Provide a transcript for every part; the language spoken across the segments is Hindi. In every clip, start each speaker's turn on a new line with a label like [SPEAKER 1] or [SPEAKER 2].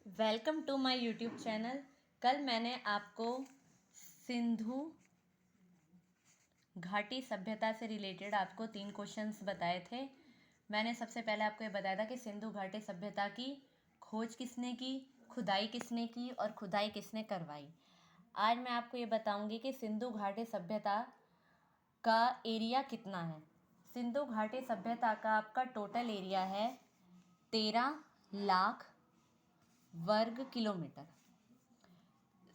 [SPEAKER 1] Welcome to my YouTube channel. कल मैंने आपको सिंधु घाटी सभ्यता से रिलेटेड आपको 3 क्वेश्चंस बताए थे। मैंने सबसे पहले आपको ये बताया था कि सिंधु घाटी सभ्यता की खोज किसने की, खुदाई किसने की और खुदाई किसने करवाई। आज मैं आपको ये बताऊंगी कि सिंधु घाटी सभ्यता का एरिया कितना है। सिंधु घाटी सभ्यता का आपका टोटल एरिया है 13 लाख वर्ग किलोमीटर।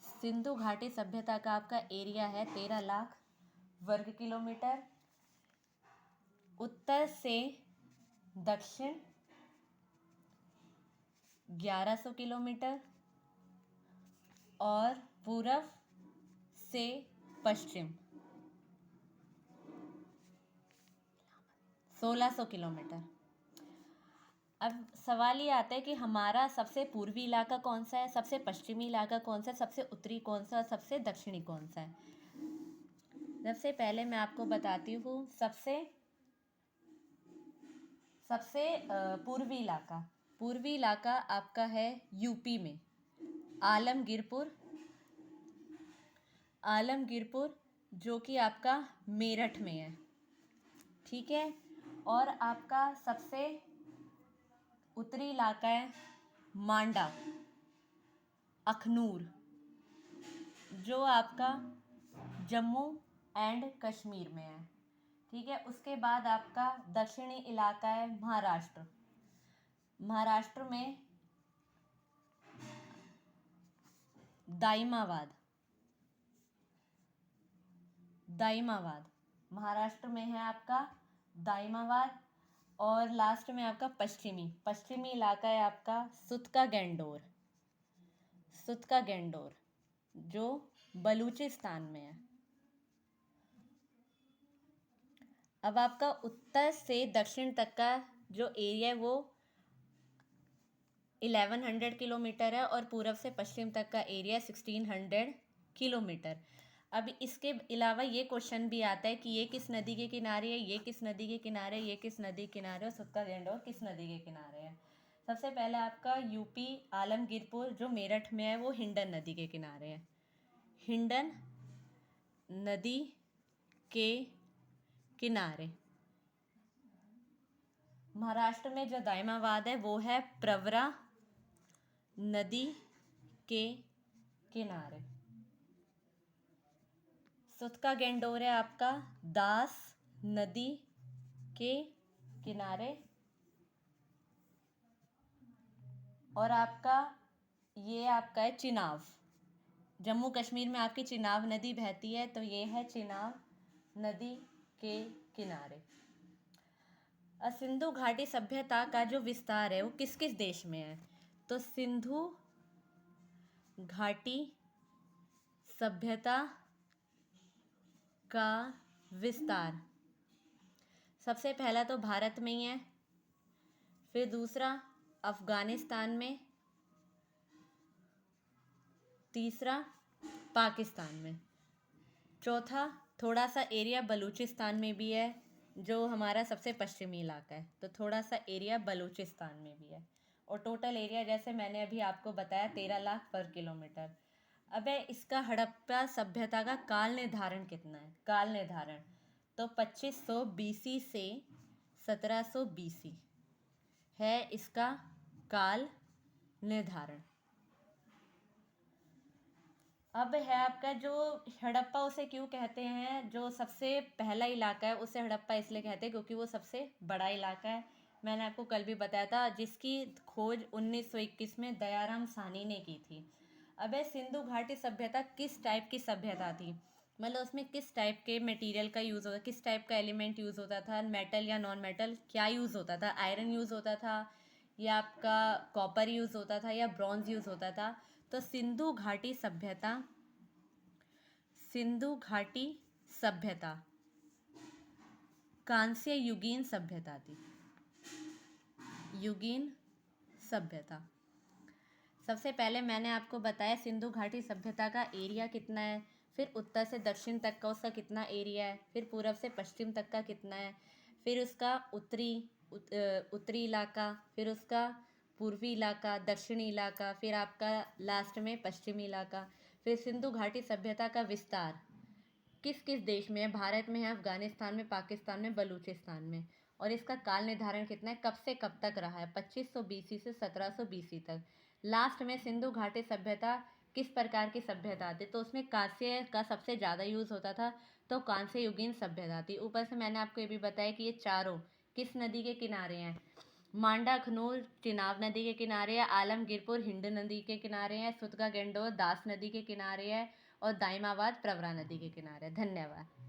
[SPEAKER 1] सिंधु घाटी सभ्यता का आपका एरिया है 13 लाख वर्ग किलोमीटर। उत्तर से दक्षिण 1100 किलोमीटर और पूर्व से पश्चिम 1600 किलोमीटर। अब सवाल ये आता है कि हमारा सबसे पूर्वी इलाका कौन सा है, सबसे पश्चिमी इलाका कौन सा है, सबसे उत्तरी कौन सा और सबसे दक्षिणी कौन सा है। सबसे पहले मैं आपको बताती हूँ सबसे पूर्वी इलाका आपका है यूपी में आलमगीरपुर जो कि आपका मेरठ में है, ठीक है। और आपका सबसे उत्तरी इलाका है मांडा अखनूर जो आपका जम्मू एंड कश्मीर में है, ठीक है। उसके बाद आपका दक्षिणी इलाका है महाराष्ट्र में दाइमावाद महाराष्ट्र में है आपका दाइमावाद। और लास्ट में आपका पश्चिमी इलाका है आपका सुत का गेंडोर जो बलूचिस्तान में है। अब आपका उत्तर से दक्षिण तक का जो एरिया है वो 1100 किलोमीटर है और पूर्व से पश्चिम तक का एरिया 1600 किलोमीटर। अब इसके अलावा ये क्वेश्चन भी आता है कि ये किस नदी के किनारे है, ये किस नदी के किनारे, ये किस नदी के किनारे और सुक्का गेंडोर किस नदी के किनारे है। सबसे पहले आपका यूपी आलमगीरपुर जो मेरठ में है वो हिंडन नदी के किनारे है। हिंडन नदी के किनारे। महाराष्ट्र में जो दाइमावाद है वो है प्रवरा नदी के किनारे। सुतका गेंडोर है आपका दास नदी के किनारे। और आपका ये आपका है चिनाब, जम्मू कश्मीर में आपकी चिनाब नदी बहती है तो ये है चिनाब नदी के किनारे। सिंधु घाटी सभ्यता का जो विस्तार है वो किस किस देश में है, तो सिंधु घाटी सभ्यता का विस्तार सबसे पहला तो भारत में ही है, फिर दूसरा अफगानिस्तान में, तीसरा पाकिस्तान में, चौथा थोड़ा सा एरिया बलूचिस्तान में भी है जो हमारा सबसे पश्चिमी इलाका है, तो थोड़ा सा एरिया बलूचिस्तान में भी है। और टोटल एरिया जैसे मैंने अभी आपको बताया 13 लाख वर्ग किलोमीटर। अब इसका हड़प्पा सभ्यता का काल निर्धारण कितना है, काल निर्धारण तो 2500 BC से 1700 BC है इसका काल निर्धारण। अब है आपका जो हड़प्पा उसे क्यों कहते हैं, जो सबसे पहला इलाका है उसे हड़प्पा इसलिए कहते हैं क्योंकि वो सबसे बड़ा इलाका है। मैंने आपको कल भी बताया था जिसकी खोज 1921 में दयाराम साहनी ने की थी। अब सिंधु घाटी सभ्यता किस टाइप की सभ्यता थी, मतलब उसमें किस टाइप के मटेरियल का यूज़ होता, किस टाइप का एलिमेंट यूज़ होता था, मेटल या नॉन मेटल क्या यूज़ होता था, आयरन यूज़ होता था या आपका कॉपर यूज़ होता था या ब्रॉन्ज यूज़ होता था। तो सिंधु घाटी सभ्यता कांस्य युगीन सभ्यता थी। युगीन सभ्यता सबसे पहले मैंने आपको बताया सिंधु घाटी सभ्यता का एरिया कितना है, फिर उत्तर से दक्षिण तक का उसका कितना एरिया है, फिर पूर्व से पश्चिम तक का कितना है, फिर उसका उत्तरी इलाका, फिर उसका पूर्वी इलाका, दक्षिणी इलाका, फिर आपका लास्ट में पश्चिमी इलाका। फिर सिंधु घाटी सभ्यता का विस्तार किस किस देश में है? भारत में है, अफगानिस्तान में, पाकिस्तान में, बलूचिस्तान में। और इसका काल निर्धारण कितना है, कब से कब तक रहा है? 2500 बीसी से 1700 बीसी तक। लास्ट में सिंधु घाटी सभ्यता किस प्रकार की सभ्यता थी? तो उसमें कांस्य का सबसे ज़्यादा यूज़ होता था, तो कांस्य युगीन सभ्यता थी। ऊपर से मैंने आपको ये भी बताया कि ये चारों किस नदी के किनारे हैं? मांडा अखनूर चिनाब नदी के किनारे है, आलमगीरपुर हिंद नदी के किनारे है, सुतगा गेंडोर दास नदी के किनारे है, और दाइमाबाद प्रवरा नदी के किनारे। धन्यवाद।